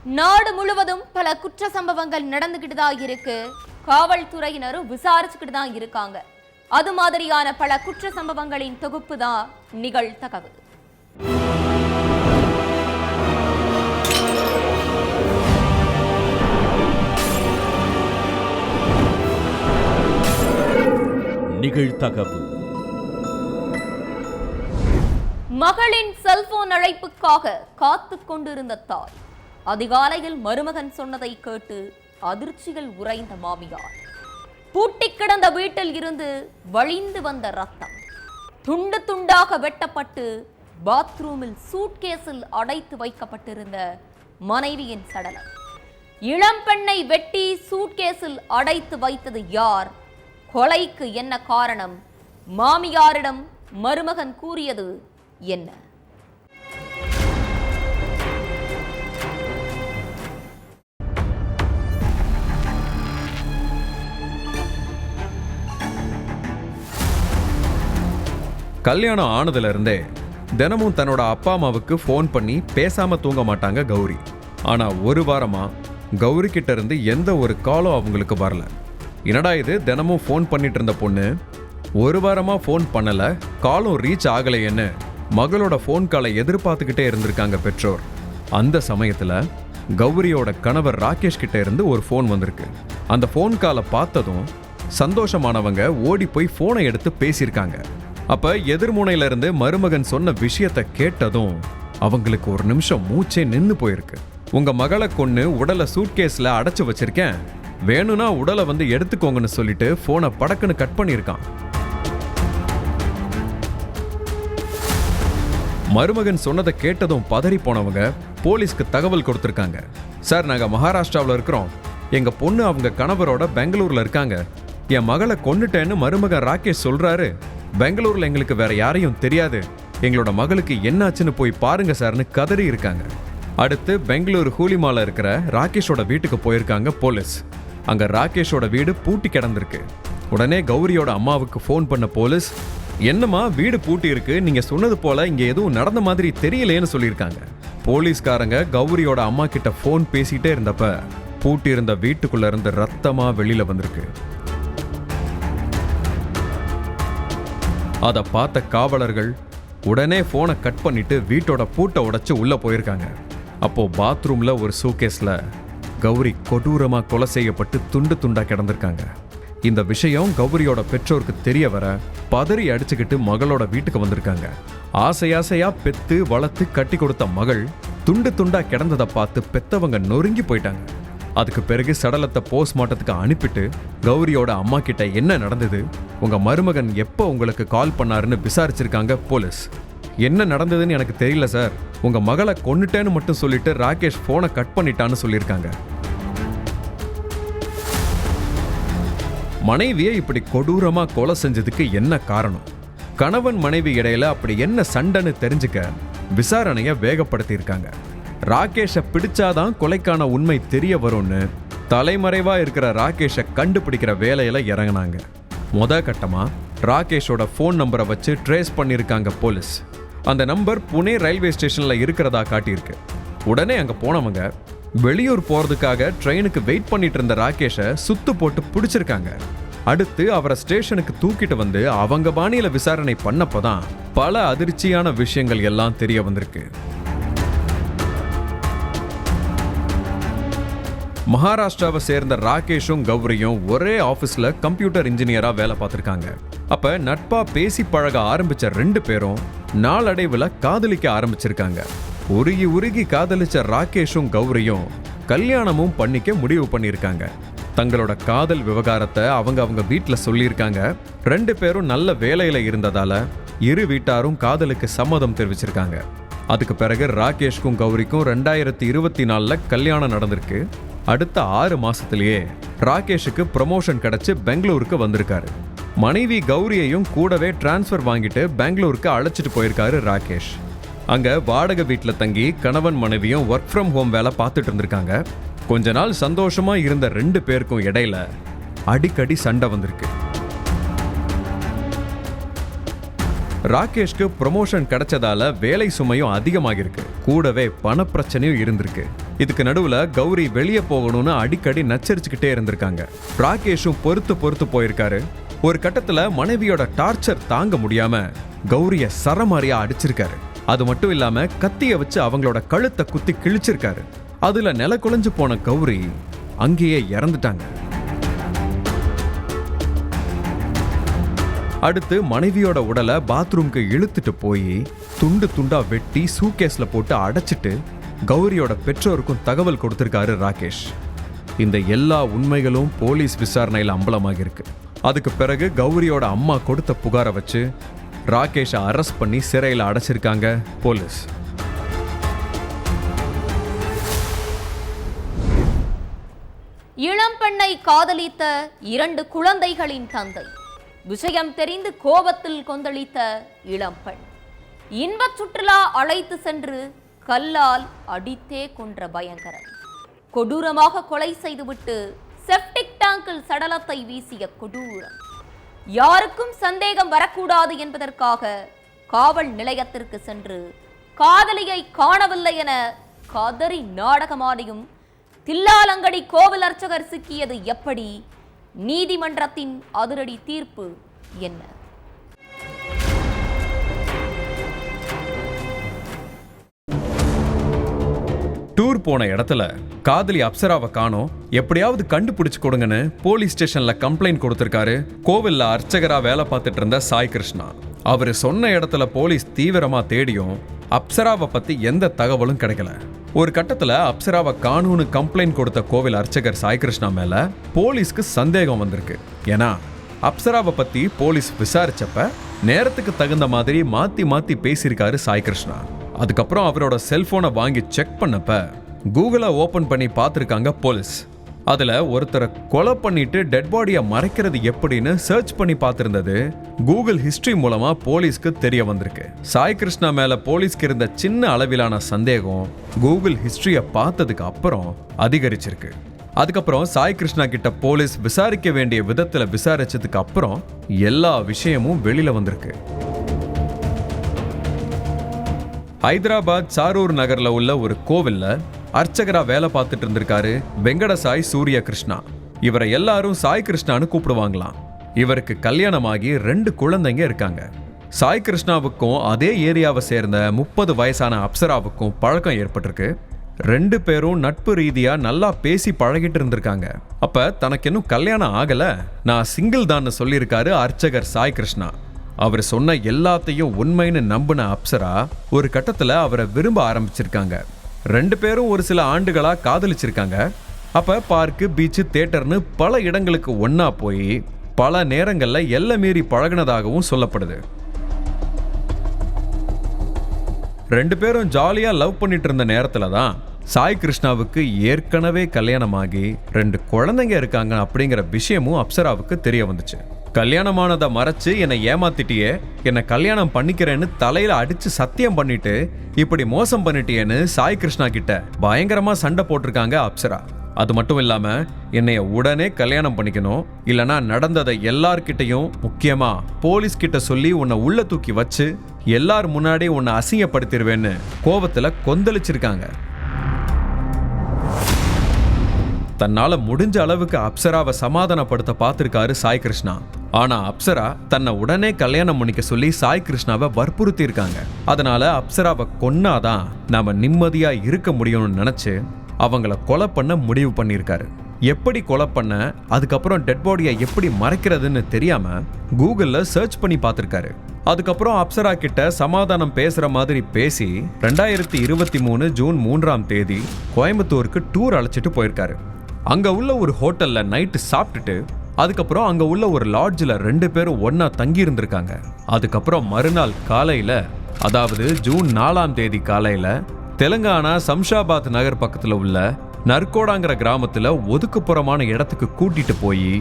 நாடு முழுவதும் பல குற்ற சம்பவங்கள் நடந்துகிட்டு தான் இருக்கு. காவல்துறையினரும் விசாரிச்சுக்கிட்டு தான் இருக்காங்க. அது மாதிரியான பல குற்ற சம்பவங்களின் தொகுப்பு தான் நிகழ்தகவு. நிகழ்தகவு. மகளின் செல்போன் அழைப்புக்காக காத்து கொண்டிருந்த தாய் அதிகாலையில் மருமகன் சொன்னதை கேட்டு அதிர்ச்சிகள் உறைந்த மாமியார். பூட்டி கிடந்த வீட்டில் இருந்து வழிந்து வந்த ரத்தம், துண்டு துண்டாக வெட்டப்பட்டு பாத்ரூமில் சூட்கேஸில் அடைத்து வைக்கப்பட்டிருந்த மனைவியின் சடலம். இளம் பெண்ணை வெட்டி சூட்கேஸில் அடைத்து வைத்தது யார்? கொலைக்கு என்ன காரணம்? மாமியாரிடம் மருமகன் கூறியது என்ன? கல்யாணம் ஆனதுல இருந்தே தினமும் தன்னோட அப்பா அம்மாவுக்கு ஃபோன் பண்ணி பேசாம தூங்க மாட்டாங்க கௌரி. ஆனா ஒரு வாரமா கௌரி கிட்ட இருந்து எந்த ஒரு காலும் அவங்களுக்கு வரல. என்னடா இது, தினமும் ஃபோன் பண்ணிட்டு இருந்த பொண்ணு ஒரு வாரமா ஃபோன் பண்ணல, காலும் ரீச் ஆகலைன்னு மகளோட ஃபோன் காலை எதிர்பார்த்துக்கிட்டே இருந்திருக்காங்க பெற்றோர். அந்த சமயத்துல கௌரியோட கணவர் ராகேஷ் கிட்ட இருந்து ஒரு ஃபோன் வந்திருக்கு. அந்த ஃபோன் காலை பார்த்ததும் சந்தோஷமானவங்க ஓடி போய் ஃபோனை எடுத்து பேசியிருக்காங்க. அப்ப எதிர்முனையில இருந்து மருமகன் சொன்ன விஷயத்தை கேட்டதும் அவங்களுக்கு ஒரு நிமிஷம் மூச்சே நின்னு போயிருக்கு. உங்க மகளை கொன்னு உடலை சூட்கேஸ்ல அடைச்சு வச்சிருக்கேன், வேணும்னா உடலை வந்து எடுத்துக்கோங்கன்னு சொல்லிட்டு போனை படக்குன்னு கட் பண்ணியிருக்கான். மருமகன் சொன்னதை கேட்டதும் பதறி போனவங்க போலீஸ்க்கு தகவல் கொடுத்திருக்காங்க. சார், நாங்க மகாராஷ்டிராவில் இருக்கிறோம், எங்க பொண்ணு அவங்க கணவரோட பெங்களூர்ல இருக்காங்க, என் மகளை கொன்னுட்டேன்னு மருமகன் ராகேஷ் சொல்றாரு, பெங்களூர்ல எங்களுக்கு வேற யாரையும் தெரியாது, எங்களோட மகளுக்கு என்னாச்சுன்னு போய் பாருங்க சார்னு கதறி இருக்காங்க. அடுத்து பெங்களூர் ஹூலிமால இருக்கிற ராகேஷோட வீட்டுக்கு போயிருக்காங்க போலீஸ். அங்க ராகேஷோட வீடு பூட்டி கிடந்திருக்கு. உடனே கௌரியோட அம்மாவுக்கு ஃபோன் பண்ண போலீஸ், என்னம்மா வீடு பூட்டி இருக்கு, நீங்க சொன்னது போல இங்க எதுவும் நடந்த மாதிரி தெரியலேன்னு சொல்லியிருக்காங்க. போலீஸ்காரங்க கௌரியோட அம்மா கிட்ட ஃபோன் பேசிட்டே இருந்தப்ப பூட்டி இருந்த வீட்டுக்குள்ள இருந்து ரத்தமா வெளியில வந்திருக்கு. அதை பார்த்த காவலர்கள் உடனே போனை கட் பண்ணிட்டு வீட்டோட பூட்டை உடைச்சு உள்ள போயிருக்காங்க. அப்போ பாத்ரூம்ல ஒரு சூகேஸ்ல கௌரி கொடூரமா கொலை செய்யப்பட்டு துண்டு துண்டா கிடந்திருக்காங்க. இந்த விஷயம் கௌரியோட பெற்றோருக்கு தெரிய வர பதறி அடிச்சுக்கிட்டு மகளோட வீட்டுக்கு வந்திருக்காங்க. ஆசையா பெத்து வளர்த்து கட்டி கொடுத்த மகள் துண்டு துண்டா கிடந்ததை பார்த்து பெத்தவங்க நொறுங்கி போயிட்டாங்க. அதுக்கு பிறகு சடலத்தை போஸ்ட்மார்ட்டத்துக்கு அனுப்பிட்டு கௌரியோட அம்மா கிட்ட என்ன நடந்தது, உங்க மருமகன் எப்போ உங்களுக்கு கால் பண்ணாருன்னு விசாரிச்சிருக்காங்க போலீஸ். என்ன நடந்ததுன்னு எனக்கு தெரியல சார், உங்க மகளை கொன்னுட்டேன்னு மட்டும் சொல்லிட்டு ராகேஷ் போனை கட் பண்ணிட்டான்னு சொல்லியிருக்காங்க. மனைவியை இப்படி கொடூரமா கொலை செஞ்சதுக்கு என்ன காரணம்? கணவன் மனைவி இடையில அப்படி என்ன சண்டைன்னு தெரிஞ்சுக்க விசாரணைய வேகப்படுத்தி இருக்காங்க. ராகேஷை பிடிச்சாதான் கொலைக்கான உண்மை தெரிய வரும்னு தலைமறைவா இருக்கிற ராகேஷை கண்டுபிடிக்கிற வேலையில இறங்கினாங்க. கட்டமா ராகேஷோட ஃபோன் நம்பரை வச்சு ட்ரேஸ் பண்ணியிருக்காங்க போலீஸ். அந்த நம்பர் புனே ரயில்வே ஸ்டேஷன்ல இருக்கிறதா காட்டியிருக்கு. உடனே அங்க போனவங்க வெளியூர் போறதுக்காக ட்ரெயினுக்கு வெயிட் பண்ணிட்டு இருந்த ராகேஷை சுத்து போட்டு பிடிச்சிருக்காங்க. அடுத்து அவரை ஸ்டேஷனுக்கு தூக்கிட்டு வந்து அவங்க பாணியில விசாரணை பண்ணப்பதான் பல அதிர்ச்சியான விஷயங்கள் எல்லாம் தெரிய வந்திருக்கு. மகாராஷ்டிராவை சேர்ந்த ராகேஷும் கௌரியும் ஒரே ஆபீஸ்ல கம்ப்யூட்டர் இன்ஜினியரா வேலை பார்த்திருக்காங்க. அப்ப நட்பா பேசி பழக ஆரம்பிச்ச ரெண்டு பேரும் நாளடைவுல காதலிக்க ஆரம்பிச்சிருக்காங்க. உருகி காதலிச்ச ராகேஷும் கௌரியும் கல்யாணமும் பண்ணிக்க முடிவு பண்ணியிருக்காங்க. தங்களோட காதல் விவகாரத்தை அவங்க வீட்டுல சொல்லியிருக்காங்க. ரெண்டு பேரும் நல்ல வேலையில இருந்ததால இரு வீட்டாரும் காதலுக்கு சம்மதம் தெரிவிச்சிருக்காங்க. அதுக்கு பிறகு ராகேஷ்க்கும் கௌரிக்கும் 2024 கல்யாணம் நடந்திருக்கு. அடுத்த 6 மாசத்திலேயே ராகேஷுக்கு ப்ரமோஷன் கிடைச்சு பெங்களூருக்கு வந்திருக்காரு. மனைவி கௌரியையும் கூடவே டிரான்ஸ்ஃபர் வாங்கிட்டு பெங்களூருக்கு அழைச்சிட்டு போயிருக்காரு ராகேஷ். அங்க வாடகை வீட்டுல தங்கி கணவன் மனைவியும் ஒர்க் ஃப்ரம் ஹோம் வேலை பார்த்துட்டு இருந்திருக்காங்க. கொஞ்ச நாள் சந்தோஷமா இருந்த ரெண்டு பேருக்கும் இடையில அடிக்கடி சண்டை வந்திருக்கு. ராகேஷ்க்கு ப்ரமோஷன் கிடைச்சதால வேலை சுமையும் அதிகமாகிருக்கு. கூடவே பண பிரச்சனையும் இருந்திருக்கு. இதுக்கு நடுவுல கௌரி வெளியே போகணும்னு அடிக்கடி நச்சரிச்சுக்கிட்டே இருந்திருக்காங்க. ராகேஷும் பொறுத்து போயிருக்காரு. ஒரு கட்டத்துல மனைவியோட டார்ச்சர் தாங்க முடியாம கௌரிய சரமாரியா அடிச்சிருக்காரு. அது மட்டும் இல்லாம கத்திய வச்சு அவங்களோட கழுத்தை குத்தி கிழிச்சிருக்காரு. அதுல நில குலைஞ்சு போன கௌரி அங்கேயே இறந்துட்டாங்க. அடுத்து மனைவியோட உடலை பாத்ரூம்க்கு இழுத்துட்டு போய் துண்டு துண்டா வெட்டி சூட்கேஸ்ல போட்டு அடைச்சிட்டு கௌரியோட பெற்றோருக்கும் தகவல் கொடுத்திருக்காரு ராகேஷ். இந்த எல்லா உண்மைகளும் போலீஸ் விசாரணையில் அம்பலமாகிருக்கு. அதுக்கு பிறகு கௌரியோட அம்மா கொடுத்த புகாரை வச்சு ராகேஷை அரெஸ்ட் பண்ணி சிறையில் அடைச்சிருக்காங்க போலீஸ். இளம்பெண்ணை காதலித்த 2 குழந்தைகளின் தந்தை, விஷயம் தெரிந்து கோபத்தில் கொந்தளித்த இளம்பெண், இன்பச் சுற்றுலா அழைத்து சென்று கல்லால் அடித்தே கொன்ற பயங்கரம், கொடூரமாக கொலை செய்துவிட்டு செப்டிக் டேங்கில் சடலத்தை வீசிய கொடூரம், யாருக்கும் சந்தேகம் வரக்கூடாது என்பதற்காக காவல் நிலையத்திற்கு சென்று காதலியை காணவில்லை என கதறி நாடகமாடியும் தில்லாலங்கடி கோவில் அர்ச்சகர் சிக்கியது எப்படி? நீதிமன்றத்தின் அதிரடி தீர்ப்பு என்ன? டூர் போன இடத்துல காதலி அப்சராவை காணோம், எப்படியாவது கண்டுபிடிச்சு கொடுங்கன்னு போலீஸ் ஸ்டேஷன்ல கம்ப்ளைண்ட் கொடுத்திருக்காரு கோவில்ல அர்ச்சகரா வேலை பார்த்துட்டு இருந்த சாய் கிருஷ்ணா. அவரு சொன்ன இடத்துல போலீஸ் தீவிரமா தேடியும் அப்சராவை பத்தி எந்த தகவலும் கிடைக்கல. ஒரு கட்டத்துல அப்சராவை காணோம்னு கம்ப்ளைண்ட் கொடுத்த கோவில் அர்ச்சகர் சாய் கிருஷ்ணா மேல போலீஸ்க்கு சந்தேகம் வந்திருக்கு. ஏன்னா அப்சராவை பத்தி போலீஸ் விசாரிச்சப்ப நேரத்துக்கு தகுந்த மாதிரி மாத்தி பேசியிருக்காரு சாய் கிருஷ்ணா. அதுக்கப்புறம் அவரோட செல்போனை வாங்கி செக் பண்ணப்ப கூகுளை ஓபன் பண்ணி பார்த்துருக்காங்க போலீஸ். அதுல ஒருத்தரை கொலை பண்ணிட்டு டெட் பாடியை மறைக்கிறது எப்படின்னு சர்ச் பண்ணி பார்த்திருந்தது கூகுள் ஹிஸ்டரி மூலமா போலீஸ்க்கு தெரிய வந்திருக்கு. சாய் கிருஷ்ணா மேல போலீஸ்க்கு இருந்த சின்ன அளவிலான சந்தேகம் கூகுள் ஹிஸ்டரியை பார்த்ததுக்கு அப்புறம் அதிகரிச்சிருக்கு. அதுக்கப்புறம் சாய் கிருஷ்ணா கிட்ட போலீஸ் விசாரிக்க வேண்டிய விதத்துல விசாரிச்சதுக்கு அப்புறம் எல்லா விஷயமும் வெளியில வந்திருக்கு. ஹைதராபாத் சாரூர் நகர்ல உள்ள ஒரு கோவில்ல அர்ச்சகரா வேலை பார்த்துட்டு இருந்திருக்காரு வெங்கடசாய் சூரிய கிருஷ்ணா. இவரை எல்லாரும் சாய் கிருஷ்ணான்னு கூப்பிடுவாங்களாம். இவருக்கு கல்யாணமாகி 2 குழந்தைங்க இருக்காங்க. சாய் கிருஷ்ணாவுக்கும் அதே ஏரியாவை சேர்ந்த 30 வயசான அப்சராவுக்கும் பழக்கம் ஏற்பட்டிருக்கு. 2 பேரும் நட்பு ரீதியா நல்லா பேசி பழகிட்டு இருந்திருக்காங்க. அப்ப தனக்கு இன்னும் கல்யாணம் ஆகல, நான் சிங்கிள் தான் சொல்லியிருக்காரு அர்ச்சகர் சாய் கிருஷ்ணா. அவர் சொன்ன எல்லாத்தையும் உண்மைன்னு நம்பின அப்சரா ஒரு கட்டத்துல அவரை விரும்ப ஆரம்பிச்சிருக்காங்க. 2 பேரும் ஒரு சில ஆண்டுகளா காதலிச்சிருக்காங்க. அப்ப பார்க்கு, பீச்சு, தியேட்டர்னு பல இடங்களுக்கு ஒன்னா போய் பல நேரங்கள்ல எல்லை மீறி பழகினதாகவும் சொல்லப்படுது. 2 பேரும் ஜாலியா லவ் பண்ணிட்டு இருந்த நேரத்துல தான் சாய் கிருஷ்ணாவுக்கு ஏற்கனவே கல்யாணமாகி 2 குழந்தைங்க இருக்காங்க அப்படிங்கிற விஷயமும் அப்சராவுக்கு தெரிய வந்துச்சு. கல்யாணமானதை மறைச்சு என்னை ஏமாத்திட்டியே, என்னை கல்யாணம் பண்ணிக்கிறேன்னு தலையில அடிச்சு சத்தியம் பண்ணிட்டு இப்படி மோசம் பண்ணிட்டியேன்னு சாய் கிருஷ்ணா கிட்ட பயங்கரமா சண்டை போட்டிருக்காங்க அப்சரா. அது மட்டும் இல்லாம என்னைய உடனே கல்யாணம் பண்ணிக்கணும், இல்லனா நடந்ததை எல்லார்கிட்டையும் முக்கியமா போலீஸ் கிட்ட சொல்லி உன்னை உள்ள தூக்கி வச்சு எல்லார் முன்னாடி உன்னை அசிங்கப்படுத்திடுவேன்னு கோபத்துல கொந்தளிச்சிருக்காங்க. தன்னால முடிஞ்ச அளவுக்கு அப்சராவை சமாதானப்படுத்த பார்த்திருக்காரு சாய் கிருஷ்ணா. ஆனா அப்சரா தன்னை உடனே கல்யாணம் பண்ணிக்க சொல்லி சாய் கிருஷ்ணாவை வற்புறுத்தி இருக்காங்க. அதனால அப்சராவை கொன்னாதான் நாம நிம்மதியா இருக்க முடியும்னு நினைச்சு அவங்கள கொலை பண்ண முடிவு பண்ணியிருக்காரு. எப்படி கொலை பண்ண, அதுக்கப்புறம் டெட் பாடியை எப்படி மறைக்கிறதுன்னு தெரியாம கூகுள்ல சர்ச் பண்ணி பார்த்திருக்காரு. அதுக்கப்புறம் அப்சரா கிட்ட சமாதானம் பேசுற மாதிரி பேசி 2023 ஜூன் 3ஆம் தேதி கோயம்புத்தூருக்கு டூர் அழைச்சிட்டு போயிருக்காரு. அங்க உள்ள ஒரு ஹோட்டல்ல நைட்டு சாப்பிட்டுட்டு அதுக்கப்புறம் அங்க உள்ள ஒரு லாட்ஜில் 2 பேரும் ஒன்னா தங்கி இருந்திருக்காங்க. அதுக்கப்புறம் மறுநாள் காலையில, அதாவது ஜூன் 4ஆம் தேதி காலையில தெலுங்கானா சம்ஷாபாத் நகர் பக்கத்துல உள்ள நர்கோடாங்கிற கிராமத்துல ஒதுக்குப்புறமான இடத்துக்கு கூட்டிட்டு போய்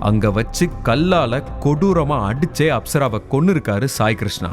அங்க வச்சு கல்லால கொடூரமா அடிச்சே அப்சராவை கொன்னிருக்காரு சாய் கிருஷ்ணா.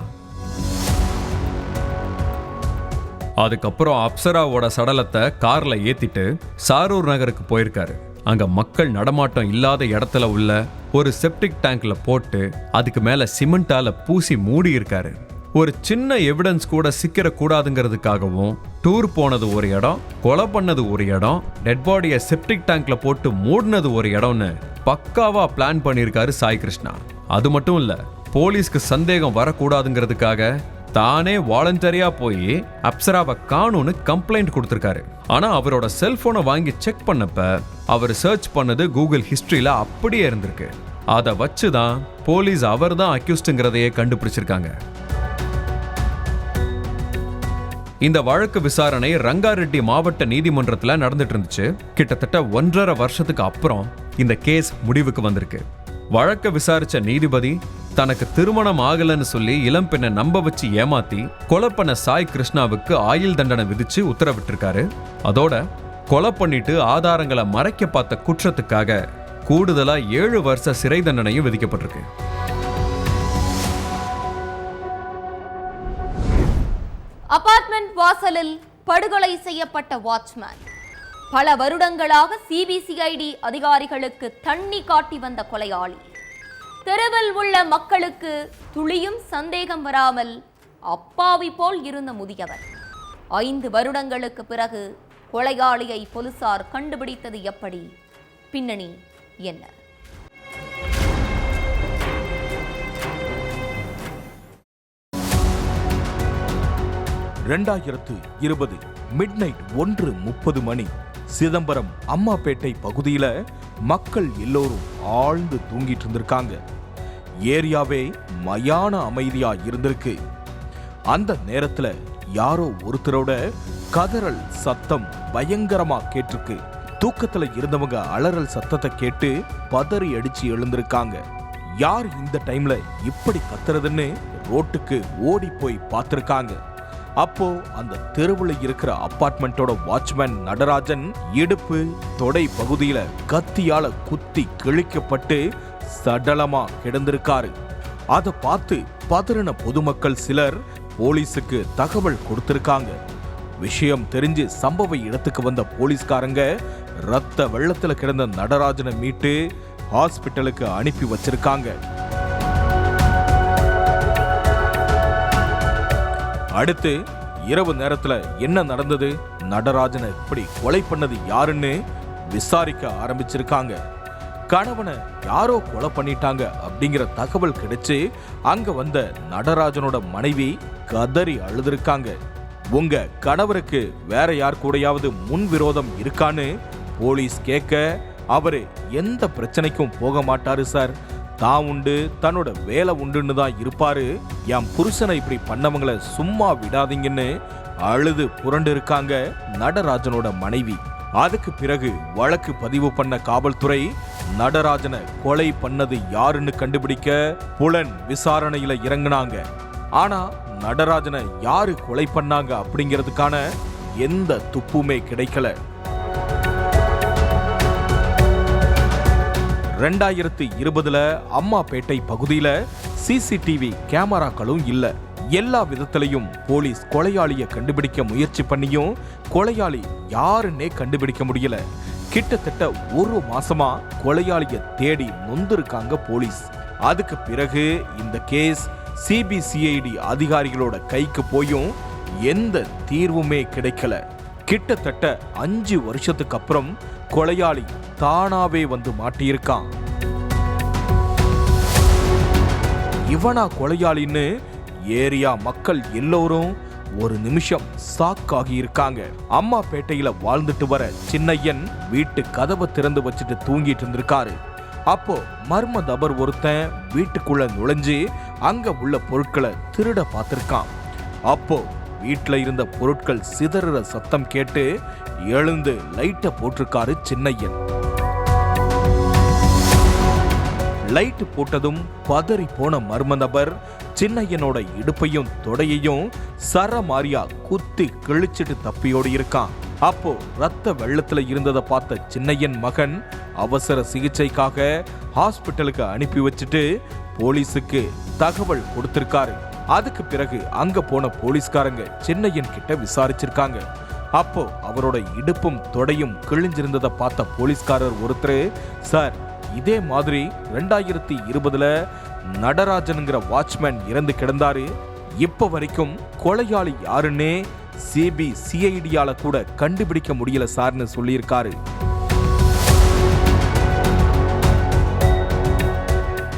அதுக்கப்புறம் அப்சராவோட சடலத்தை கார்ல ஏத்திட்டு சாரூர் நகருக்கு போயிருக்காரு. அங்க மக்கள் நடமாட்டம் இல்லாத இடத்துல உள்ள ஒரு செப்டிக் டேங்க்ல போட்டு அதுக்கு மேல சிமெண்டால பூசி மூடி இருக்காரு. ஒரு சின்ன எவிடன்ஸ் கூட சிக்கிற கூடாதுங்கிறதுக்காகவும் டூர் போனது ஒரு இடம், கொலை பண்ணது ஒரு இடம், டெட் பாடியை செப்டிக் டேங்க்ல போட்டு மூடினது ஒரு இடம்னு பக்காவா பிளான் பண்ணியிருக்காரு சாய் கிருஷ்ணா. அது மட்டும் இல்ல, போலீஸ்க்கு சந்தேகம் வரக்கூடாதுங்கிறதுக்காக தானே வாலண்டரியா போய் அப்சராவை காணும்னு கம்ப்ளைண்ட் கொடுத்திருக்காரு. ஆனா அவரோட செல்போனை வாங்கி செக் பண்ணப்ப அவர் சர்ச் பண்ணது கூகுள் ஹிஸ்டரியில அப்படியே இருந்திருக்கு. அதை வச்சுதான் போலீஸ் அவர் தான் அக்யூஸ்டுங்கிறதையே கண்டுபிடிச்சிருக்காங்க. இந்த வழக்கு விசாரணை ரங்காரெட்டி மாவட்ட நீதிமன்றத்தில் நடந்துட்டு இருந்துச்சு. கிட்டத்தட்ட 1.5 வருஷத்துக்கு அப்புறம் இந்த கேஸ் முடிவுக்கு வந்திருக்கு. வழக்க விசாரிச்ச நீதிபதி தனக்கு திருமணம் ஆகலன்னு சொல்லி இளம்பெண்ணை நம்ப வச்சு ஏமாத்தி கொலை பண்ண சாய் கிருஷ்ணாவுக்கு ஆயுள் தண்டனை விதிச்சு உத்தரவிட்டிருக்காரு. அதோட கொலை பண்ணிட்டு ஆதாரங்களை மறைக்க பார்த்த குற்றத்துக்காக கூடுதலா 7 வருஷ சிறை தண்டனையும் விதிக்கப்பட்டிருக்கு. அபார்ட்மெண்ட் வாசலில் படுகொலை செய்யப்பட்ட வாட்ச்மேன். பல வருடங்களாக சிபிசிஐடி அதிகாரிகளுக்கு தண்ணி காட்டி வந்த கொலையாளி. தெருவில் உள்ள மக்களுக்கு துளியும் சந்தேகம் வராமல் அப்பாவி போல் இருந்த முதியவர். 5 வருடங்களுக்கு பிறகு கொலையாளியை போலீசார் கண்டுபிடித்தது எப்படி? பின்னணி என்ன? 2020 மிட்நைட் 1:30 மணி சிதம்பரம் அம்மாப்பேட்டை பகுதியில மக்கள் எல்லோரும் ஆழ்ந்து தூங்கிட்டு இருந்திருக்காங்க. ஏரியாவே மயான அமைதியா இருந்திருக்கு. அந்த நேரத்துல யாரோ ஒருத்தரோட கதறல் சத்தம் பயங்கரமா கேட்டிருக்கு. தூக்கத்துல இருந்தவங்க அலறல் சத்தத்தை கேட்டு பதறி அடிச்சு எழுந்திருக்காங்க. யார் இந்த டைம்ல இப்படி கத்துறதுன்னு ரோட்டுக்கு ஓடி போய் பார்த்திருக்காங்க. அப்போ அந்த தெருவுல இருக்கிற அபார்ட்மெண்டோட வாட்ச்மேன் நடராஜன் இடுப்பு தொடை பகுதியில கத்தியால குத்தி கிழிக்கப்பட்டு சடலமா கிடந்திருக்காரு. அதை பார்த்து பதறின பொதுமக்கள் சிலர் போலீஸுக்கு தகவல் கொடுத்திருக்காங்க. விஷயம் தெரிஞ்சு சம்பவ இடத்துக்கு வந்த போலீஸ்காரங்க ரத்த வெள்ளத்துல கிடந்த நடராஜனை மீட்டு ஹாஸ்பிட்டலுக்கு அனுப்பி வச்சிருக்காங்க. அடுத்து இரவு நேரத்துல என்ன நடந்தது, நடராஜனை இப்படி கொலை பண்ணது யாருன்னு விசாரிக்க ஆரம்பிச்சிருக்காங்க. கணவனை யாரோ கொலை பண்ணிட்டாங்க அப்படிங்கிற தகவல் கிடைச்சு அங்க வந்த நடராஜனோட மனைவி கதறி அழுதுருக்காங்க. உங்க கணவருக்கு வேற யார் கூடயாவது முன் விரோதம் இருக்கான்னு போலீஸ் கேட்க, அவரு எந்த பிரச்சனைக்கும் போக மாட்டாரு சார், தான் உண்டு தன்னோட வேலை உண்டுன்னு தான் இருப்பாரு, என் புருஷனை இப்படி பண்ணவங்களை சும்மா விடாதீங்கன்னு அழுது புரண்டு இருக்காங்க நடராஜனோட மனைவி. அதுக்கு பிறகு வழக்கு பதிவு பண்ண காவல்துறை நடராஜனை கொலை பண்ணது யாருன்னு கண்டுபிடிக்க புலன் விசாரணையில இறங்குனாங்க. ஆனா நடராஜனை யாரு கொலை பண்ணாங்க அப்படிங்கிறதுக்கான எந்த துப்புமே கிடைக்கல. 2020 அம்மாப்பேட்டை பகுதியில சிசிடிவி கேமராக்களும் இல்ல. எல்லா விதத்திலையும் போலீஸ் கொலையாளியை கண்டுபிடிக்க முயற்சி பண்ணியும் கொலையாளி யாருன்னே கண்டுபிடிக்க முடியல. கிட்டத்தட்ட 1 மாசமா கொலையாளியை தேடி நொந்திருக்காங்க போலீஸ். அதுக்கு பிறகு இந்த கேஸ் சிபிசிஐடி அதிகாரிகளோட கைக்கு போயும் எந்த தீர்வுமே கிடைக்கல. கிட்டத்தட்ட 5 வருஷத்துக்கு அப்புறம் கொலையாளி தானாவே வந்து மாட்டியிருக்கான். இவனா கொலையாளின்னு ஏரியா மக்கள் எல்லோரும் ஒரு நிமிஷம் ஷாக்காகி இருக்காங்க. அம்மாப்பேட்டையில வாழ்ந்துட்டு வர சின்னையன் வீட்டு கதவை திறந்து வச்சுட்டு தூங்கிட்டு இருந்திருக்காரு. அப்போ மர்ம நபர் ஒருத்தன் வீட்டுக்குள்ள நுழைஞ்சு அங்க உள்ள பொருட்களை திருட பார்த்திருக்கான். அப்போ வீட்டுல இருந்த பொருட்கள் சிதற சத்தம் கேட்டு எழுந்து லைட்டை போட்டிருக்காரு சின்னையன். லைட் போட்டதும் பதறி போன மர்ம நபர் சின்னையனோட இடுப்பையும் தொடையையும் சரமாரியா குத்தி கிழிச்சிட்டு தப்பியோடு இருக்கான். அப்போ ரத்த வெள்ளத்துல இருந்ததை பார்த்த சின்னையன் மகன் அவசர சிகிச்சைக்காக ஹாஸ்பிட்டலுக்கு அனுப்பி வச்சுட்டு போலீஸுக்கு தகவல் கொடுத்திருக்காரு. அதுக்கு பிறகு அங்க போன போலீஸ்காரங்க சின்னையன் கிட்ட விசாரிச்சிருக்காங்க. அப்போ அவரோட இடுப்பும் தொடையும் கிழிஞ்சிருந்ததை பார்த்த போலீஸ்காரர் ஒருத்தர், சார் இதே மாதிரி 2020 நடராஜனுங்கிற வாட்ச்மேன் இறந்து கிடந்தாரு, இப்ப வரைக்கும் கொலையாளி யாருன்னே சிபிசிஐடியால கூட கண்டுபிடிக்க முடியல சார்னு சொல்லியிருக்காரு.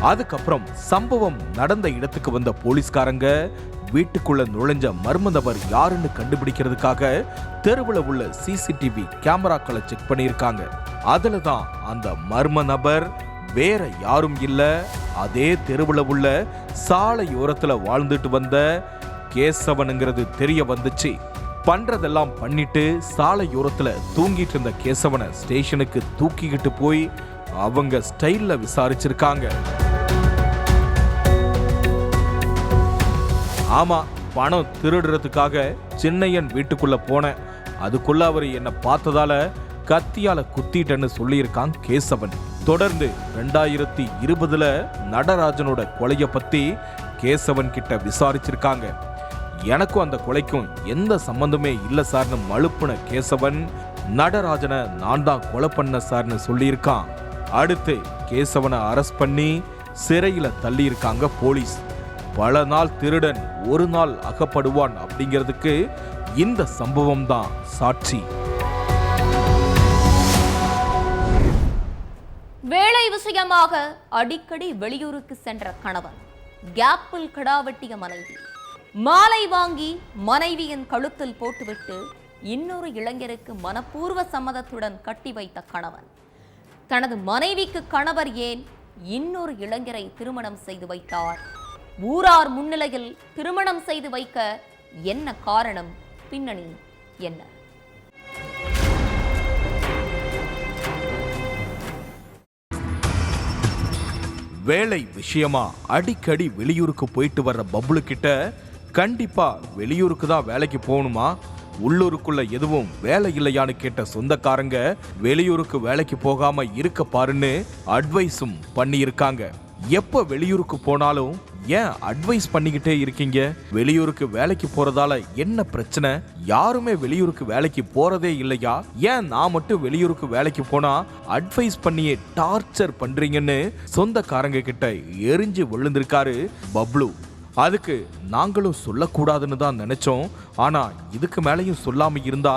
அதுக்கப்புறம் சம்பவம் நடந்த இடத்துக்கு வந்த போலீஸ்காரங்க வீட்டுக்குள்ள நுழைஞ்ச மர்ம நபர் யாருன்னு கண்டுபிடிக்கிறதுக்காக தெருவுல உள்ள சிசிடிவி கேமராக்களை செக் பண்ணியிருக்காங்க. அதுலதான் அந்த மர்ம நபர் வேற யாரும் இல்ல, அதே தெருவுல உள்ள சாலையோரத்துல வாழ்ந்துட்டு வந்த கேசவனுங்கிறது தெரிய வந்துச்சு. பண்றதெல்லாம் பண்ணிட்டு சாலையோரத்துல தூங்கிட்டு இருந்த கேசவனை ஸ்டேஷனுக்கு தூக்கிக்கிட்டு போய் அவங்க ஸ்டைல்ல விசாரிச்சிருக்காங்க. ஆமா, பணம் திருடுறதுக்காக சின்னையன் வீட்டுக்குள்ள போனேன், அதுக்குள்ள அவர் என்ன பார்த்ததால கத்தியால குத்திட்டேன்னு சொல்லியிருக்கான் கேசவன். தொடர்ந்து 2020 நடராஜனோட கொலைய பத்தி கேசவன் கிட்ட விசாரிச்சிருக்காங்க. எனக்கும் அந்த கொலைக்கும் எந்த சம்பந்தமே இல்ல சார்னு மழுப்புன கேசவன் நடராஜனை நான் தான் கொலை பண்ண சார்னு சொல்லியிருக்கான். அடுத்து கேசவனை அரெஸ்ட் பண்ணி சிறையில தள்ளி இருக்காங்க போலீஸ். பல நாள் திருடன் ஒரு நாள் அகப்படுவான் அப்படிங்கிறதுக்கு இந்த சம்பவம் தான் சாட்சி. வேலை விஷயமாக அடிக்கடி வெளியூருக்கு சென்ற கணவன், கேப்பில் கடாவெட்டிய மனைவி, மாலை வாங்கி மனைவியின் கழுத்தில் போட்டுவிட்டு இன்னொரு இளைஞருக்கு மனப்பூர்வ சம்மதத்துடன் கட்டி வைத்த கணவன், தனது மனைவிக்கு கணவர் ஏன் இன்னொரு இளைஞரை திருமணம் செய்து வைத்தார்? ஊரார் முன்னிலையில் திருமணம் செய்து வைக்க என்ன காரணம்? பின்னணி என்ன? வேலை விஷயமா அடிக்கடி வெளியூருக்கு போயிட்டு வர்ற பப்ளு கிட்ட கண்டிப்பா வெளியூருக்கு தான் வேலைக்கு போகணுமா, உள்ளூருக்குள்ள எதுவும் வேலை இல்லையான்னு கேட்ட சொந்தக்காரங்க வெளியூருக்கு வேலைக்கு போகாம இருக்க பாருன்னு அட்வைஸும் பண்ணியிருக்காங்க. எப்ப வெளியூருக்கு போனாலும் ஏன் அட்வைஸ் பண்ணிக்கிட்டே இருக்கீங்க? வெளியூருக்கு வேலைக்கு போறதால என்ன பிரச்சனை? யாருமே வெளியூருக்கு வேலைக்கு போறதே இல்லையா? ஏன் நான் மட்டும் வெளியூருக்கு வேலைக்கு போனா அட்வைஸ் பண்ணியே டார்ச்சர் பண்றீங்கன்னு சொந்தக்காரங்க கிட்ட எரிஞ்சு விழுந்திருக்காரு பப்ளு. அதுக்கு நாங்களும் சொல்லக்கூடாதுன்னு தான் நினைச்சோம், ஆனா இதுக்கு மேலையும் சொல்லாம இருந்தா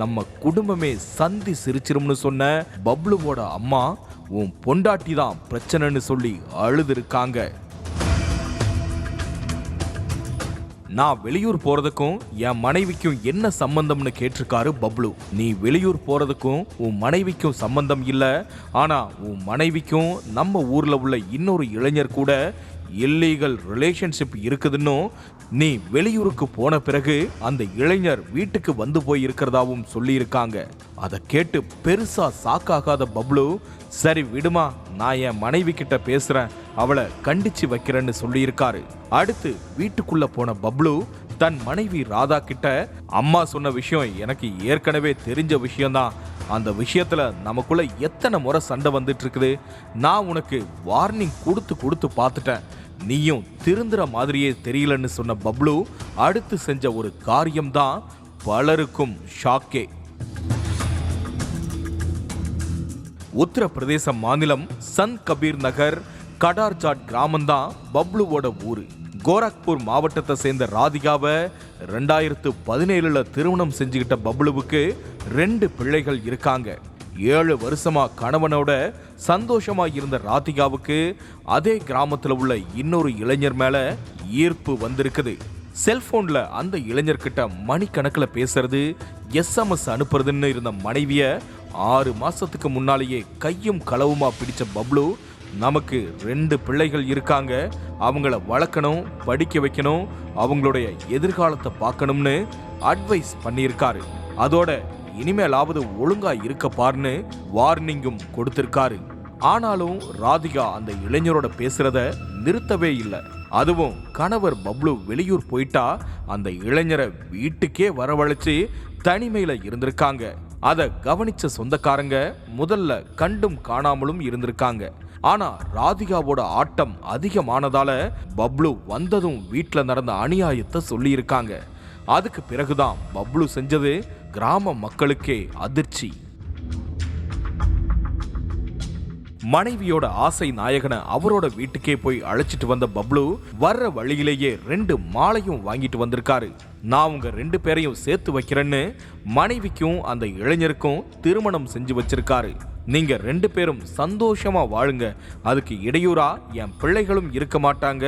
நம்ம குடும்பமே சந்தி சிரிச்சிரும்னு சொன்ன பப்ளுவோட அம்மா உன் பொண்டாட்டி தான் பிரச்சனைன்னு சொல்லி அழுதுருக்காங்க. நான் வெளியூர் போறதுக்கும் என் மனைவிக்கும் என்ன சம்பந்தம்னு கேட்டிருக்காரு பப்ளு. நீ வெளியூர் போறதுக்கும் உன் மனைவிக்கும் சம்பந்தம் இல்ல, ஆனா உன் மனைவிக்கும் நம்ம ஊர்ல உள்ள இன்னொரு இளைஞர் கூட இல்லீகல் ரிலேஷன்ஷிப் இருக்குதுன்னு நீ வெளியூருக்கு போன பிறகு அந்த இளைஞர் வீட்டுக்கு வந்து போய் இருக்கிறதாவும் சொல்லியிருக்காங்க. அதை கேட்டு பெருசா சாக்காகாத பப்ளு, சரி விடுமா, நான் என் மனைவி கிட்ட பேசுறேன், அவளை கண்டிச்சு வைக்கிறேன்னு சொல்லியிருக்காரு. அடுத்து வீட்டுக்குள்ள போன பப்ளு தன் மனைவி ராதா கிட்ட, அம்மா சொன்ன விஷயம் எனக்கு ஏற்கனவே தெரிஞ்ச விஷயம்தான், அந்த விஷயத்துல நமக்குள்ள எத்தனை முறை சண்டை வந்துட்டு இருக்குது, நான் உனக்கு வார்னிங் கொடுத்து பார்த்துட்டேன், நீயும் திருந்துற மாதிரியே தெரியலன்னு சொன்ன பப்ளு அடுத்து செஞ்ச ஒரு காரியம்தான் பலருக்கும் ஷாக்கே. உத்தரப்பிரதேச மாநிலம் சந்த் கபீர் நகர் கடார்ஜாட் கிராமம்தான் பப்ளுவோட ஊரு. கோரக்பூர் மாவட்டத்தை சேர்ந்த ராதிகாவை 2017 திருமணம் செஞ்சுக்கிட்ட பப்ளுவுக்கு 2 பிள்ளைகள் இருக்காங்க. 7 வருஷமா கணவனோட சந்தோஷமா இருந்த ராதிகாவுக்கு அதே கிராமத்துல உள்ள இன்னொரு இளைஞர் மேல ஈர்ப்பு வந்திருக்குது. செல்போன்ல அந்த இளைஞர்கிட்ட மணிக்கணக்கில் பேசுறது, SMS அனுப்புறதுன்னு இருந்த மனைவிய 6 மாசத்துக்கு முன்னாலேயே கையும் களவுமா பிடிச்ச பப்ளு, நமக்கு 2 பிள்ளைகள் இருக்காங்க, அவங்கள வளர்க்கணும், படிக்க வைக்கணும், அவங்களுடைய எதிர்காலத்தை பார்க்கணும்னு அட்வைஸ் பண்ணியிருக்காரு. அதோட இனிமேலாவது ஒழுங்கா இருக்க பாருன்னு வார்னிங்கும் கொடுத்திருக்காரு. ஆனாலும் ராதிகா அந்த இளைஞரோட பேசுறத நிறுத்தவே இல்லை. அதுவும் கணவர் பப்ளு வெளியூர் போயிட்டா அந்த இளைஞரை வீட்டுக்கே வரவழைச்சு தனிமையில இருந்திருக்காங்க. அதை கவனிச்ச சொந்தக்காரங்க முதல்ல கண்டும் காணாமலும் இருந்திருக்காங்க. ஆனா ராதிகாவோட ஆட்டம் அதிகமானதால பப்ளு வந்ததும் வீட்டுல நடந்த அநியாயத்தை சொல்லியிருக்காங்க. அதுக்கு பிறகுதான் பப்ளு செஞ்சது கிராம மக்களுக்கே அதிர்ச்சி. மனைவியோட ஆசை நாயகனை அவரோட வீட்டுக்கே போய் அழைச்சிட்டு வந்த பப்ளு வர்ற வழியிலேயே 2 மாலையும் வாங்கிட்டு வந்திருக்காரு. நான் உங்க 2 பேரையும் சேர்த்து வைக்கிறேன்னு மனைவிக்கும் அந்த இளைஞருக்கும் திருமணம் செஞ்சு வச்சிருக்காரு. நீங்க 2 பேரும் சந்தோஷமா வாழுங்க, அதுக்கு இடையூறா என் பிள்ளைகளும் இருக்க மாட்டாங்க,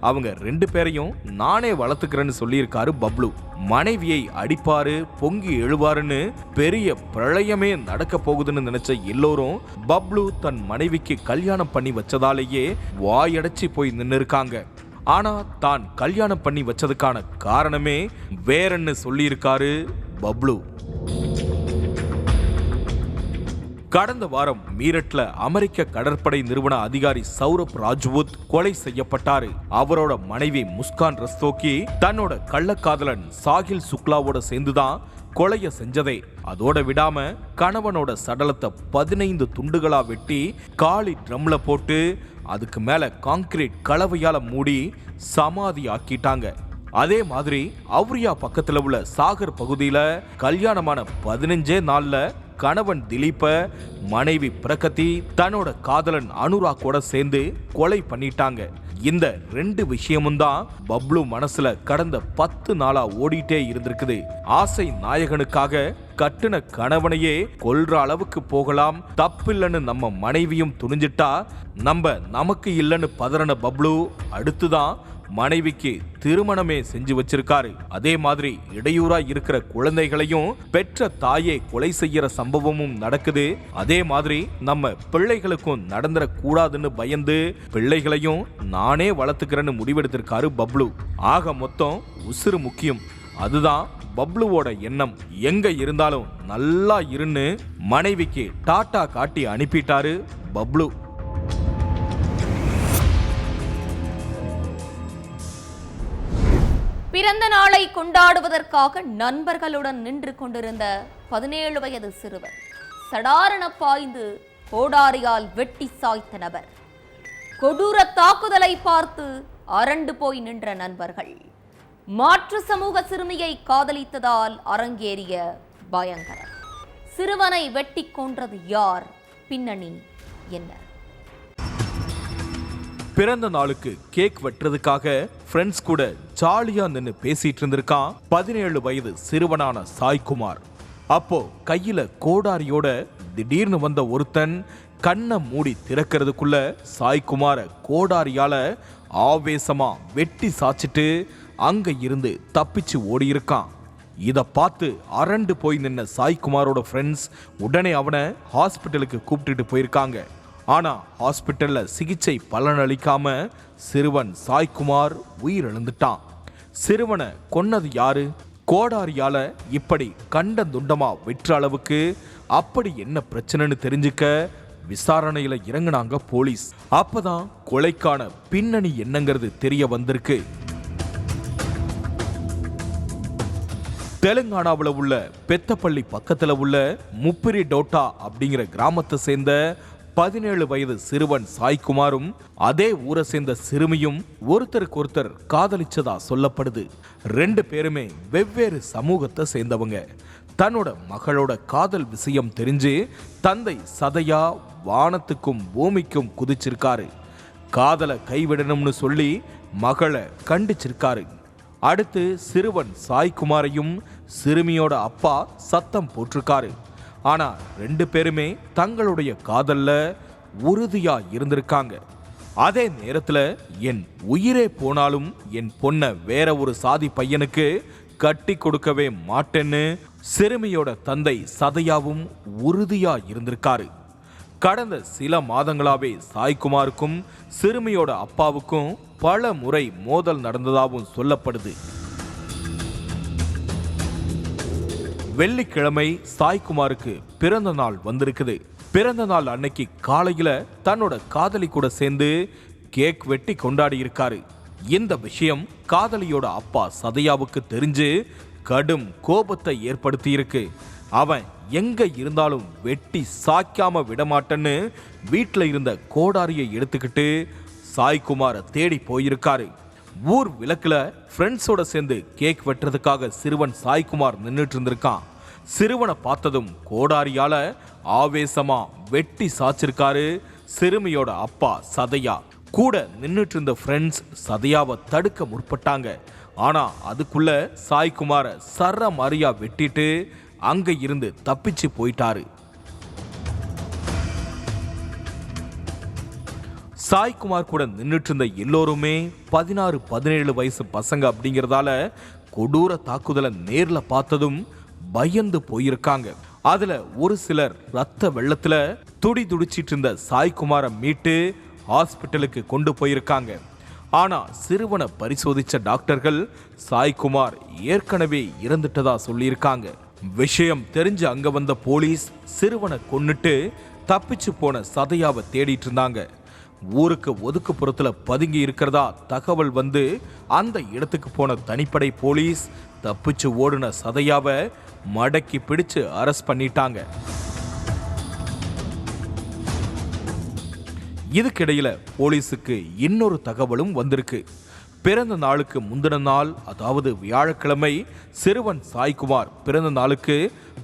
அவங்க 2 பேரையும் நானே வளர்த்துக்கிறேன்னு சொல்லியிருக்காரு பப்ளு. மனைவியை அடிப்பாரு, பொங்கி எழுவாருன்னு பெரிய பிரளயமே நடக்க போகுதுன்னு நினைச்ச எல்லோரும் பப்ளு தன் மனைவிக்கு கல்யாணம் பண்ணி வச்சதாலேயே வாயடைச்சி போய் நின்னு இருக்காங்க. ஆனா தான் கல்யாணம் பண்ணி வச்சதுக்கான காரணமே வேறன்னு சொல்லியிருக்காரு பப்ளு. கடந்த வாரம் மீரட்ல அமெரிக்க கடற்படை நிறுவன அதிகாரி சௌரப் ராஜ்புத் கொலை செய்யப்பட்டாரு. அவரோட மனைவி முஸ்கான் ரஸ்தோகி தன்னோட கள்ளக்காதலன் சாகில் சுக்லாவோட சேர்ந்துதான் கொலைய செஞ்சதே. அதோட விடாம கணவனோட சடலத்தை 15 துண்டுகளா வெட்டி காலி ட்ரம்ல போட்டு அதுக்கு மேல கான்கிரீட் கலவையால மூடி சமாதி ஆக்கிட்டாங்க. அதே மாதிரி அவுரியா பக்கத்துல உள்ள சாகர் பகுதியில கல்யாணமான 15 நாள்ல கணவன் திலீப்ப மனைவி பிரகதி தன்னோட காதலன் அனுராக்கோட சேர்ந்து கொலை பண்ணிட்டாங்க. இந்த 2 விஷயமும் தான் பப்ளு மனசுல கடந்த 10 நாளா ஓடிட்டே இருந்திருக்குது. ஆசை நாயகனுக்காக கட்டுன கணவனையே கொல்ற அளவுக்கு போகலாம், தப்பில்லைன்னு நம்ம மனைவியும் துணிஞ்சிட்டா நமக்கு இல்லைன்னு பதறன பப்ளு அடுத்துதான் மனைவிக்கு திருமணமே செஞ்சு வச்சிருக்காரு. அதே மாதிரி இடையூறா இருக்கிற குழந்தைகளையும் பெற்ற தாயை கொலை செய்யற சம்பவமும் நடக்குது. அதே மாதிரி நம்ம பிள்ளைகளுக்கும் நடந்துட கூடாதுன்னு பயந்து பிள்ளைகளையும் நானே வளர்த்துக்கிறேன்னு முடிவெடுத்திருக்காரு பப்ளு. ஆக மொத்தம் உசுறு முக்கியம், அதுதான் பப்ளுவோட எண்ணம். எங்க இருந்தாலும் நல்லா இருன்னு மனைவிக்கு டாட்டா காட்டி அனுப்பிட்டாரு பப்ளு. பிறந்த நாளை கொண்டாடுவதற்காக நண்பர்களுடன் நின்று கொண்டிருந்த 17 வயது சிறுவர் சடாரண பாய்ந்து கோடாரியால் வெட்டி சாய்த்த நபர். கொடூர தாக்குதலை பார்த்து அரண்டு போய் நின்ற நண்பர்கள். மாற்று சமூக சிறுமியை காதலித்ததால் அரங்கேறிய பயங்கரம். சிறுவனை வெட்டி கொன்றது யார்? பின்னணி என்ன? பிறந்த நாளுக்கு கேக் வெட்டுறதுக்காக ஃப்ரெண்ட்ஸ் கூட ஜாலியா நின்னு பேசிட்டு இருந்திருக்கான் 17 வயது சிறுவனான சாய்குமார். அப்போ கையில கோடாரியோட திடீர்னு வந்த ஒருத்தன் கண்ணை மூடி திறக்கிறதுக்குள்ள சாய்குமார கோடாரியால ஆவேசமா வெட்டி சாச்சிட்டு அங்க இருந்து தப்பிச்சு ஓடி இருக்கான். இத பார்த்து அரண்டு போய் நின்ன சாய்குமாரோட ஃப்ரெண்ட்ஸ் உடனே அவனை ஹாஸ்பிட்டலுக்கு கூப்பிட்டுட்டு போயிருக்காங்க. ஆனா ஹாஸ்பிட்டல்ல சிகிச்சை பலனளிக்காம சிறுவன் சாய்குமார் உயிரிழந்துட்டான். சிறுவனை கொன்னது யாரு? கோடாரியால இப்படி கண்ட துண்டமா வெற்ற அளவுக்கு அப்படி என்ன பிரச்சனைன்னு தெரிஞ்சுக்க விசாரணையில இறங்குனாங்க போலீஸ். அப்பதான் கொலைக்கான பின்னணி என்னங்கிறது தெரிய வந்திருக்கு. தெலுங்கானாவில் உள்ள பெத்தப்பள்ளி பக்கத்துல உள்ள முப்பிரி டோட்டா அப்படிங்கிற கிராமத்தை சேர்ந்த 17 வயது சிறுவன் சாய்குமாரும் அதே ஊரை சேர்ந்த சிறுமியும் ஒருத்தருக்கு ஒருத்தர் காதலிச்சதா சொல்லப்படுது. 2 பேருமே வெவ்வேறு சமூகத்தை சேர்ந்தவங்க. தன்னோட மகளோட காதல் விஷயம் தெரிஞ்சு தந்தை சதையா வானத்துக்கும் பூமிக்கும் குதிச்சிருக்காரு. காதலை கைவிடணும்னு சொல்லி மகளை கண்டிச்சிருக்காரு. அடுத்து சிறுவன் சாய்குமாரையும் சிறுமியோட அப்பா சத்தம் போட்டிருக்காரு. ஆனா 2 பேருமே தங்களுடைய காதல்ல உறுதியா இருந்திருக்காங்க. அதே நேரத்துல என் உயிரே போனாலும் என் பொண்ணை வேற ஒரு சாதி பையனுக்கு கட்டி கொடுக்கவே மாட்டேன்னு சிறுமியோட தந்தை சதையாவும் உறுதியா இருந்திருக்காரு. கடந்த சில மாதங்களாவே சாய்குமாருக்கும் சிறுமியோட அப்பாவுக்கும் பல முறை மோதல் நடந்ததாகவும் சொல்லப்படுது. வெள்ளிக்கிழமை சாய்குமாருக்கு பிறந்த நாள் வந்திருக்குது. பிறந்த நாள் அன்னைக்கு காலையில தன்னோட காதலி கூட சேர்ந்து கேக் வெட்டி கொண்டாடி இருக்காரு. இந்த விஷயம் காதலியோட அப்பா சதையாவுக்கு தெரிஞ்சு கடும் கோபத்தை ஏற்படுத்தி இருக்கு. அவன் எங்க இருந்தாலும் வெட்டி சாய்க்காம விடமாட்டேன்னு வீட்டுல இருந்த கோடாரியை எடுத்துக்கிட்டு சாய்குமாரை தேடி போயிருக்காரு. ஊர் விளக்குல ஃப்ரெண்ட்ஸோட சேர்ந்து கேக் வெட்டுறதுக்காக சிறுவன் சாய்குமார் நின்றுட்டு இருந்திருக்கான். சிறுவனை பார்த்ததும் கோடாரியால ஆவேசமா வெட்டி சாச்சிருக்காரு சிறுமியோட அப்பா சதையா. கூட நின்னுட்டு இருந்த ஃப்ரெண்ட்ஸ் சதையாவை தடுக்க முற்பட்டாங்க. ஆனா அதுக்குள்ள சாய்குமார சர்ற மாதிரியா வெட்டிட்டு அங்க இருந்து தப்பிச்சு போயிட்டாரு. சாய்குமார் கூட நின்னுட்டு இருந்த எல்லோருமே 16-17 வயசு பசங்க அப்படிங்கறதால கொடூர தாக்குதலை நேர்ல பார்த்ததும் பயந்து போயிருக்காங்க. அதுல ஒரு சிலர் ரத்த வெள்ளத்துல துடிச்சிட்டு இருந்த சாய்குமாரை மீட்டு ஹாஸ்பிட்டலுக்கு கொண்டு போயிருக்காங்க. ஆனா சிறுவனை பரிசோதிச்ச டாக்டர்கள் சாய்குமார் ஏற்கனவே இறந்துட்டதா சொல்லியிருக்காங்க. விஷயம் தெரிஞ்சு அங்க வந்த போலீஸ் சிறுவனை கொன்னுட்டு தப்பிச்சு போன சதையாவை தேடிட்டு இருந்தாங்க. ஊருக்கு ஒதுக்குப்புறத்துல பதுங்கி இருக்கிறதா தகவல் வந்து அந்த இடத்துக்கு போன தனிப்படை போலீஸ் தப்பிச்சு ஓடுன சதையாவை மடக்கி பிடிச்சு அரெஸ்ட் பண்ணிட்டாங்க. இதுக்கிடையில போலீஸுக்கு இன்னொரு தகவலும் வந்திருக்கு. பிறந்த நாளுக்கு முந்தின நாள், அதாவது வியாழக்கிழமை, சிறுவன் சாய்குமார் பிறந்த நாளுக்கு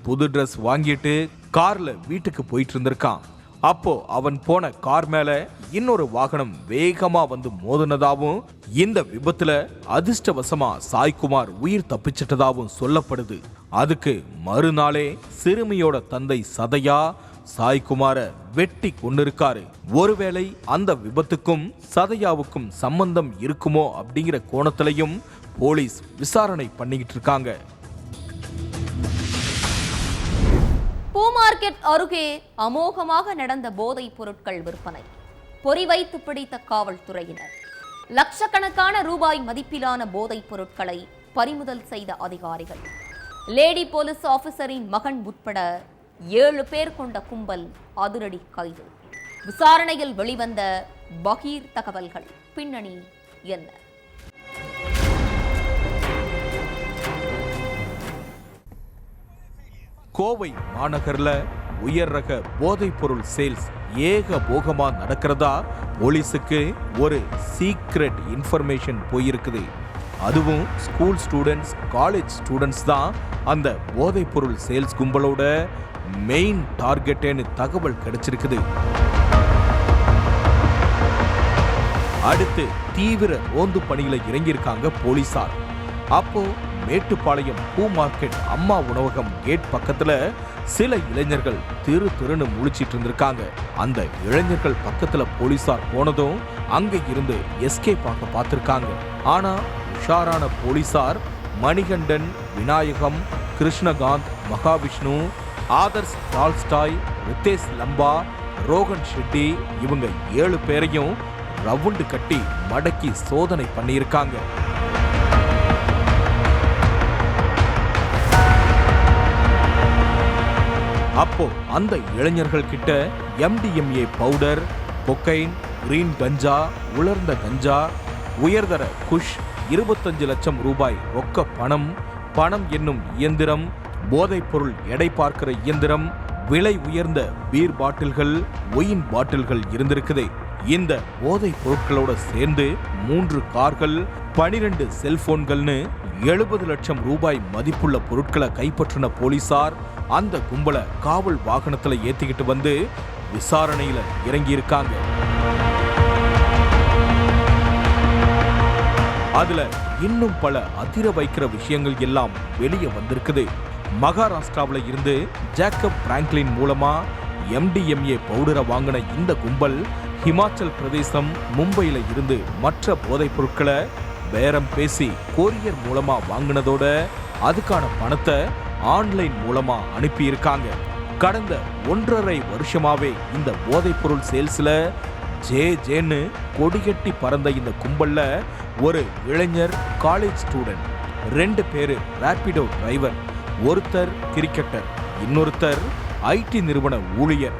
புது ட்ரெஸ் வாங்கிட்டு கார்ல வீட்டுக்கு போயிட்டு இருந்திருக்கான். அப்போ அவன் போன கார் மேல இன்னொரு வாகனம் வேகமா வந்து மோதினதாவும் இந்த விபத்துல அதிர்ஷ்டவசமா சாய்குமார் உயிர் தப்பிச்சிட்டதாவும் சொல்லப்படுது. அதுக்கு மறுநாளே சிறுமியோட தந்தை சதையா சாய்குமார வெட்டி கொண்டிருக்காரு. ஒருவேளை அந்த விபத்துக்கும் சதையாவுக்கும் சம்பந்தம் இருக்குமோ அப்படிங்கிற கோணத்திலையும் போலீஸ் விசாரணை பண்ணிக்கிட்டு இருக்காங்க. பூ மார்க்கெட் அருகே அமோகமாக நடந்த போதைப் பொருட்கள் விற்பனை. பொறி வைத்து பிடித்த காவல்துறையினர். லட்சக்கணக்கான ரூபாய் மதிப்பிலான போதைப் பொருட்களை பறிமுதல் செய்த அதிகாரிகள். லேடி போலீஸ் ஆபீசரின் மகன் உட்பட 7 பேர் கொண்ட கும்பல் அதிரடி கைது. விசாரணையில் வெளிவந்த பகீர் தகவல்கள். பின்னணி என்ன? கோவை மாநகர்ல உயர் ரக போதைப் பொருள் சேல்ஸ் ஏகபோகமா நடக்கிறதா போலீஸுக்கு ஒரு சீக்ரெட் இன்ஃபர்மேஷன் போயிருக்குது. அதுவும் ஸ்கூல் ஸ்டூடெண்ட்ஸ், காலேஜ் ஸ்டூடெண்ட்ஸ் தான் அந்த போதைப் பொருள் சேல்ஸ் கும்பலோட மெயின் டார்கெட்னு தகவல் கிடைச்சிருக்குது. அடுத்து தீவிர ரோந்து பணியில இறங்கியிருக்காங்க போலீசார். அப்போ மேட்டுப்பாளையம் பூ மார்க்கெட் அம்மா உணவகம் கேட் பக்கத்துல சில இளைஞர்கள் திருன்னு முழிச்சிட்டு இருந்திருக்காங்க. அந்த இளைஞர்கள் பக்கத்துல போலீசார் போனதும் அங்க இருந்து எஸ்கேப் ஆக பார்த்திருக்காங்க. ஆனா உஷாரான போலீசார் மணிகண்டன், விநாயகம், கிருஷ்ணகாந்த், மகாவிஷ்ணு, ஆதர்ஸ் டால்ஸ்டாய், ரித்தேஷ் லம்பா, ரோகன் ஷெட்டி இவங்க 7 பேரையும் ரவுண்டு கட்டி மடக்கி சோதனை பண்ணியிருக்காங்க. அப்போ அந்த இளைஞர்கள் கிட்ட MDMA பவுடர், கொக்கைன், கிரீன் கஞ்சா, உலர்ந்த கஞ்சா, உயர்தர குஷ், 25 லட்சம் ரூபாய் ரொக்க பணம் என்னும் இயந்திரம், போதைப் பொருள் எடை பார்க்கிற இயந்திரம், விலை உயர்ந்த பீர் பாட்டில்கள், ஒயின் பாட்டில்கள் இருந்திருக்குது. இந்த போதைப் பொருட்களோட சேர்ந்து 3 கார்கள், 12 செல்போன்கள்னு 70 லட்சம் ரூபாய் மதிப்புள்ள பொருட்களை கைப்பற்றின போலீசார் அந்த கும்பலை காவல் வாகனத்துல ஏத்திக்கிட்டு வந்து விசாரணையில இறங்கி இருக்காங்க. அதுல இன்னும் பல அதிர வைக்கிற விஷயங்கள் எல்லாம் வெளியே வந்திருக்குது. மகாராஷ்டிராவில இருந்து ஜேக்கப் பிராங்க்லின் மூலமா MDMA பவுடரை வாங்கின இந்த கும்பல் ஹிமாச்சல் பிரதேசம், மும்பையில இருந்து மற்ற போதைப் பொருட்களை பேரம் பேசி கொரியர் மூலமா வாங்கினதோட அதுக்கான பணத்தை ஆன்லைன் மூலமா அனுப்பியிருக்காங்க. கடந்த 1.5 வருஷமாவே இந்த போதைப் பொருள் சேல்ஸ்ல ஜேன்னு கொடிகட்டி பறந்த இந்த கும்பல்ல ஒரு இளைஞர் காலேஜ் ஸ்டூடெண்ட், 2 பேரு ராபிடோ டிரைவர், ஒருத்தர் கிரிக்கெட்டர், இன்னொருத்தர் IT நிறுவன ஊழியர்.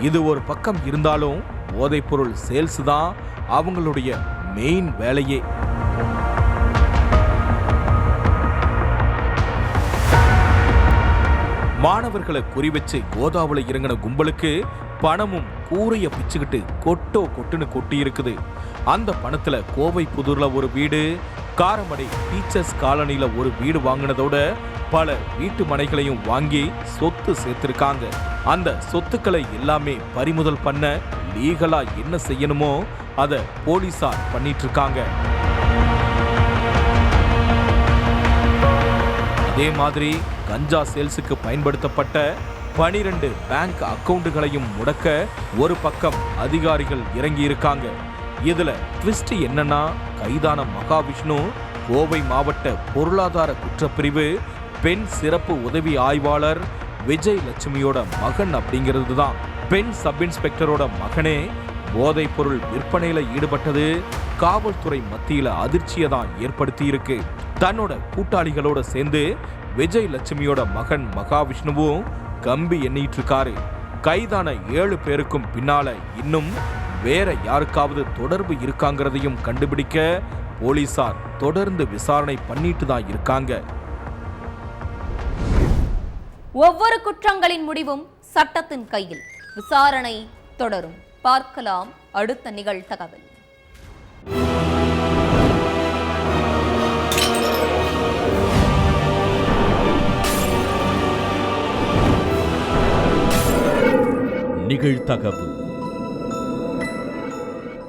இது ஒரு பக்கம் இருந்தாலும் போதைப் பொருள் சேல்ஸ் தான் அவங்களுடைய மெயின் வேலையே. மாணவர்களை குறிவச்சு கோதாவுல இறங்கின கும்பலுக்கு பணமும் கூரைய பிச்சுக்கிட்டு கொட்டுன்னு கொட்டி இருக்குது. அந்த பணத்துல கோவை புதூர்ல ஒரு வீடு, காரமடை டீச்சர்ஸ் காலனில ஒரு வீடு வாங்கினதோட பல வீட்டு மனைகளையும் வாங்கி சொத்து சேர்த்திருக்காங்க. அந்த சொத்துக்களை எல்லாமே பறிமுதல் பண்ண லீகலா என்ன செய்யணுமோ அத போலீசார் பண்ணிட்டு இருக்காங்க. அதே மாதிரி கஞ்சா சேல்ஸுக்கு பயன்படுத்தப்பட்ட 12 பேங்க் அக்கவுண்டுகளையும் முடக்க ஒரு பக்கம் அதிகாரிகள் இறங்கி இருக்காங்க. இதுல ட்விஸ்ட் என்னன்னா, கைதான மகாவிஷ்ணு கோவை மாவட்ட பொருளாதார குற்றப்பிரிவு பெண் சிறப்பு உதவி ஆய்வாளர் விஜய் லட்சுமியோட மகன் அப்படிங்கிறது தான். பெண் சப் இன்ஸ்பெக்டரோட மகனே போதைப் பொருள் விற்பனையில ஈடுபட்டது காவல்துறை மத்தியில அதிர்ச்சியை தான் ஏற்படுத்தி இருக்கு. தன்னோட கூட்டாளிகளோட சேர்ந்து விஜய் லட்சுமியோட மகன் மகாவிஷ்ணுவும் கம்பி எண்ணிட்டு இருக்காரு. கைதான 7 பேருக்கும் பின்னால இன்னும் வேற யாருக்காவது தொடர்பு இருக்காங்கிறதையும் கண்டுபிடிக்க போலீசார் தொடர்ந்து விசாரணை பண்ணிட்டு தான் இருக்காங்க. ஒவ்வொரு குற்றங்களின் முடிவும் சட்டத்தின் கையில். விசாரணை தொடரும். பார்க்கலாம் அடுத்த நிகழ்தகவல். நிகழ்தகவு.